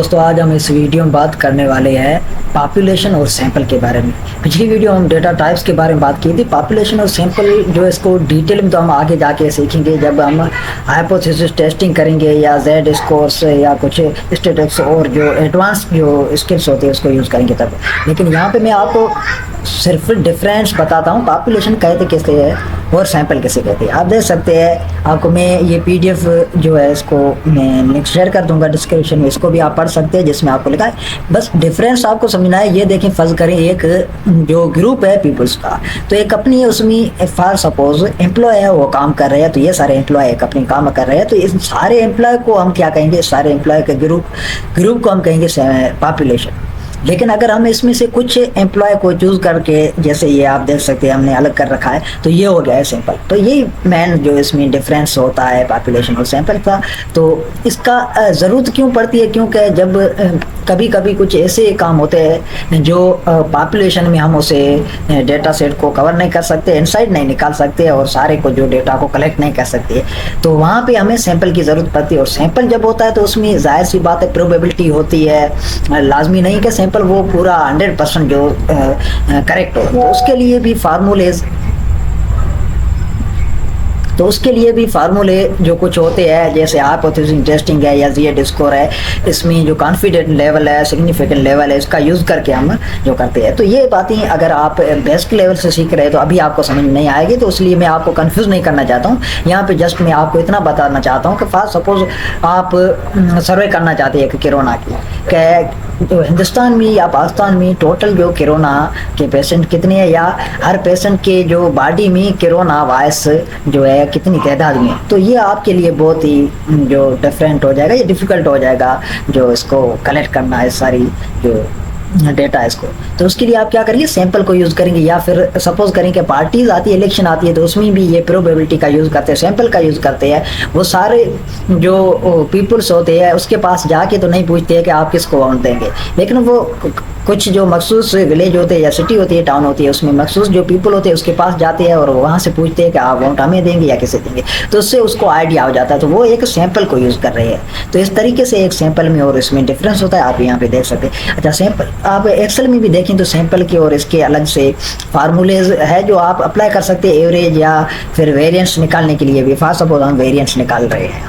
दोस्तों आज हम इस वीडियो में बात करने वाले हैं पॉपुलेशन और सैंपल के बारे में। पिछली वीडियो हम डेटा टाइप्स के बारे में बात की थी। पॉपुलेशन और सैंपल जो इसको डिटेल में तो हम आगे जाके सीखेंगे जब हम हाइपोथेसिस टेस्टिंग करेंगे या जेड स्कोर्स या कुछ स्टैटिस्टिक्स और जो एडवांस जो स्किल्स होते हैं उसको यूज़ करेंगे तब। लेकिन यहाँ पे मैं आपको सिर्फ डिफरेंस बताता हूँ पॉपुलेशन कहते कैसे है और सैंपल कैसे कहते हैं। आप देख सकते हैं, आपको मैं ये पीडीएफ जो है इसको मैं लिंक शेयर कर दूंगा डिस्क्रिप्शन में, इसको भी आप पढ़ सकते हैं जिसमें आपको लिखा है। बस डिफरेंस आपको समझना है। ये देखें, फर्ज करें एक जो ग्रुप है पीपल्स का, तो एक कंपनी है, उसमें फॉर सपोज एम्प्लॉय है, वो काम कर रहे हैं, तो ये सारे एम्प्लॉय एक अपनी काम कर रहे हैं, तो इस सारे एम्प्लॉय को हम क्या कहेंगे, सारे एम्प्लॉय के ग्रुप को हम कहेंगे पॉपुलेशन। लेकिन अगर हम इसमें से कुछ एम्प्लॉय को चूज करके, जैसे ये आप देख सकते हैं हमने अलग कर रखा है, तो ये हो गया है सैंपल। तो ये मेन जो इसमें डिफरेंस होता है पॉपुलेशन और सैंपल का। तो इसका ज़रूरत क्यों पड़ती है, क्योंकि जब कभी कभी कुछ ऐसे काम होते हैं जो पॉपुलेशन में हम उसे डेटा सेट को कवर नहीं कर सकते, इनसाइड नहीं निकाल सकते और सारे को जो डेटा को कलेक्ट नहीं कर सकते, तो वहाँ पे हमें सैंपल की ज़रूरत पड़ती है। और सैंपल जब होता है तो उसमें जाहिर सी बात है प्रोबेबिलिटी होती है, लाजमी नहीं कि सैंपल वो पूरा 100% जो करेक्ट हो। तो उसके लिए भी फार्मूले जो कुछ होते हैं, जैसे हाइपोथेसिस टेस्टिंग है या जेड स्कोर है, इसमें जो कॉन्फिडेंस लेवल है, सिग्निफिकेंट लेवल है, इसका यूज़ करके हम जो करते हैं। तो ये बातें अगर आप बेसिक लेवल से सीख रहे हैं तो अभी आपको समझ नहीं आएगी, तो इसलिए मैं आपको कंफ्यूज नहीं करना चाहता हूँ। यहाँ पे जस्ट मैं आपको इतना बताना चाहता हूँ कि फॉर सपोज आप सर्वे करना चाहते हैं कि कोरोना की तो हिंदुस्तान में या पाकिस्तान में टोटल जो कोरोना के पेशेंट कितने हैं, या हर पेशेंट के जो बॉडी में कोरोना वायरस जो है कितनी तादाद में, तो ये आपके लिए बहुत ही जो डिफरेंट हो जाएगा, ये डिफिकल्ट हो जाएगा जो इसको कलेक्ट करना है सारी जो डेटा है इसको। तो उसके लिए आप क्या करेंगे, सैंपल को यूज़ करेंगे। या फिर सपोज करें कि पार्टीज आती है, इलेक्शन आती है, तो उसमें भी ये प्रोबेबिलिटी का यूज़ करते हैं, सैंपल का यूज़ करते हैं। वो सारे जो पीपल्स होते हैं उसके पास जाके तो नहीं पूछते हैं कि आप किसको वोट देंगे, लेकिन वो कुछ जो मखसूस विलेज होते हैं या सिटी होती है, टाउन होती है, उसमें मखसूस जो पीपल होते हैं उसके पास जाते हैं और वहाँ से पूछते हैं कि आप वोट हमें देंगे या किसे देंगे, तो उससे उसको आइडिया हो जाता है। तो वो एक सैंपल को यूज़ कर रहे हैं। तो इस तरीके से एक सैंपल में और इसमें डिफरेंस होता है, आप यहाँ पे देख सकते हैं। अच्छा, सैंपल आप एक्सेल में भी देखें तो सैंपल के और इसके अलग से फार्मूलेज है जो आप अप्लाई कर सकते हैं एवरेज या फिर वेरिएंस निकालने के लिए भी। फॉर सपोज हम वेरिएंस निकाल रहे हैं,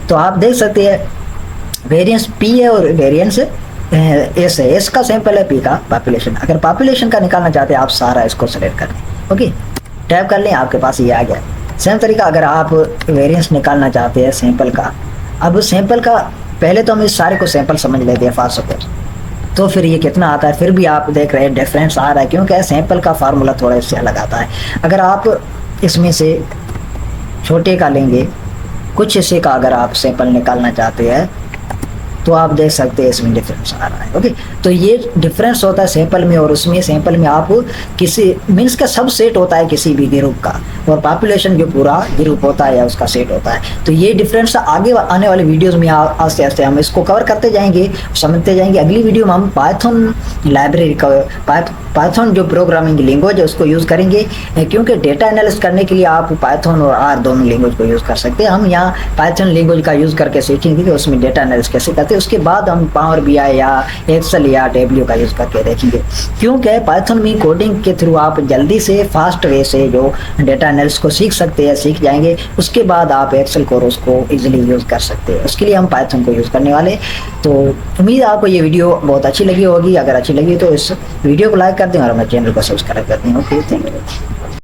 तो आप देख सकते हैं वेरिएंस पी है और वेरिएंस एस है। एस का सैंपल है, पी का पॉपुलेशन। अगर पॉपुलेशन का निकालना चाहते हैं आप सारा इसको सेलेक्ट कर लें, ओके, टैप कर लें, आपके पास ये आ गया। सेम तरीका अगर आप वेरिएंस निकालना चाहते हैं सैंपल का, अब सैंपल का पहले तो हम इस सारे को सैंपल समझ लेते हैं फॉर सपोज, तो फिर ये कितना आता है, फिर भी आप देख रहे हैं डिफरेंस आ रहा है, क्योंकि सैंपल का फार्मूला थोड़ा इससे अलग आता है। अगर आप इसमें से छोटे का लेंगे, कुछ हिस्से का अगर आप सैंपल निकालना चाहते हैं, तो आप देख सकते हैं इसमें डिफरेंस आ रहा है, ओके। तो ये डिफरेंस होता है सैंपल में, और उसमें सैंपल में आप किसी मीन्स का सब सेट होता है किसी भी ग्रुप का, और पॉपुलेशन जो पूरा ग्रुप होता है या उसका सेट होता है। तो ये डिफरेंस आगे आने वाले वीडियोस में आस्ते आस्ते हम इसको कवर करते जाएंगे, समझते जाएंगे। अगली वीडियो में हम पाइथन लाइब्रेरी का पाइथन जो प्रोग्रामिंग लैंग्वेज है उसको यूज़ करेंगे, क्योंकि डेटा एनालिसिस करने के लिए आप पाइथन और आर दोनों लैंग्वेज को यूज़ कर सकते हैं। हम यहाँ पाइथन लैंग्वेज का यूज़ करके सीखेंगे कि उसमें डेटा एनालिसिस कैसे करते हैं। उसके बाद हम पावर बीआई या एक्सेल या टेबल्यू का यूज़ करके देखेंगे, क्योंकि पाइथन में कोडिंग के थ्रू आप जल्दी से फास्ट वे से जो डेटा एनालिसिस को सीख सकते हैं, सीख जाएंगे। उसके बाद आप एक्सेल को उसको इजीली यूज़ कर सकते हैं। उसके लिए हम पाइथन को यूज़ करने वाले। तो उम्मीद है आपको ये वीडियो बहुत अच्छी लगी होगी। अगर अच्छी लगी तो इस वीडियो को लाइक कर दें और हमारे चैनल को सब्सक्राइब कर दें। Okay, thank you.